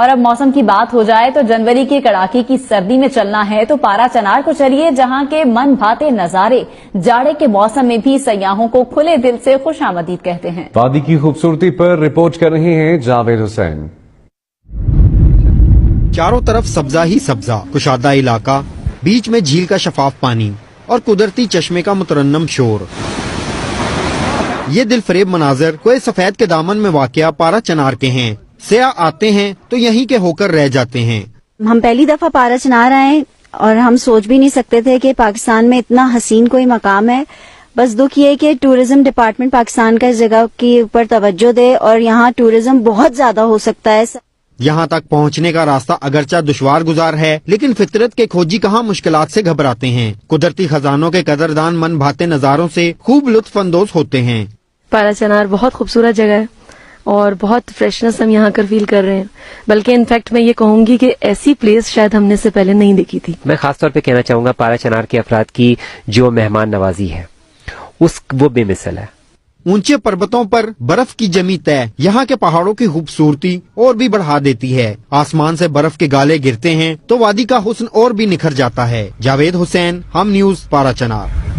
اور اب موسم کی بات ہو جائے تو جنوری کی کڑاکی کی سردی میں چلنا ہے تو پارا چنار کو چلیے، جہاں کے من بھاتے نظارے جاڑے کے موسم میں بھی سیاحوں کو کھلے دل سے خوش آمدید کہتے ہیں۔ وادی کی خوبصورتی پر رپورٹ کر رہے ہیں جاوید حسین۔ چاروں طرف سبزہ ہی سبزہ، کشادہ علاقہ، بیچ میں جھیل کا شفاف پانی اور قدرتی چشمے کا مترنم شور۔ یہ دل فریب مناظر کوہ سفید کے دامن میں واقع پارا چنار کے ہیں۔ سیاح آتے ہیں تو یہیں کے ہو کر رہ جاتے ہیں۔ ہم پہلی دفعہ پارا چنار آئے اور ہم سوچ بھی نہیں سکتے تھے کہ پاکستان میں اتنا حسین کوئی مقام ہے۔ بس دکھ یہ کہ ٹورزم ڈپارٹمنٹ پاکستان کا اس جگہ کے اوپر توجہ دے اور یہاں ٹورزم بہت زیادہ ہو سکتا ہے۔ یہاں تک پہنچنے کا راستہ اگرچہ دشوار گزار ہے، لیکن فطرت کے کھوجی کہاں مشکلات سے گھبراتے ہیں۔ قدرتی خزانوں کے قدردان من بھاتے نظاروں سے خوب لطف اندوز ہوتے ہیں۔ پارا چنار بہت خوبصورت جگہ ہے اور بہت فریشنس ہم یہاں کر فیل کر رہے ہیں، بلکہ انفیکٹ میں یہ کہوں گی کہ ایسی پلیس شاید ہم نے سے پہلے نہیں دیکھی تھی۔ میں خاص طور پہ کہنا چاہوں گا پارا چنار کے افراد کی جو مہمان نوازی ہے وہ بے مثل ہے۔ اونچے پربتوں پر برف کی جمی طے یہاں کے پہاڑوں کی خوبصورتی اور بھی بڑھا دیتی ہے۔ آسمان سے برف کے گالے گرتے ہیں تو وادی کا حسن اور بھی نکھر جاتا ہے۔ جاوید حسین، ہم نیوز، پارا چنار۔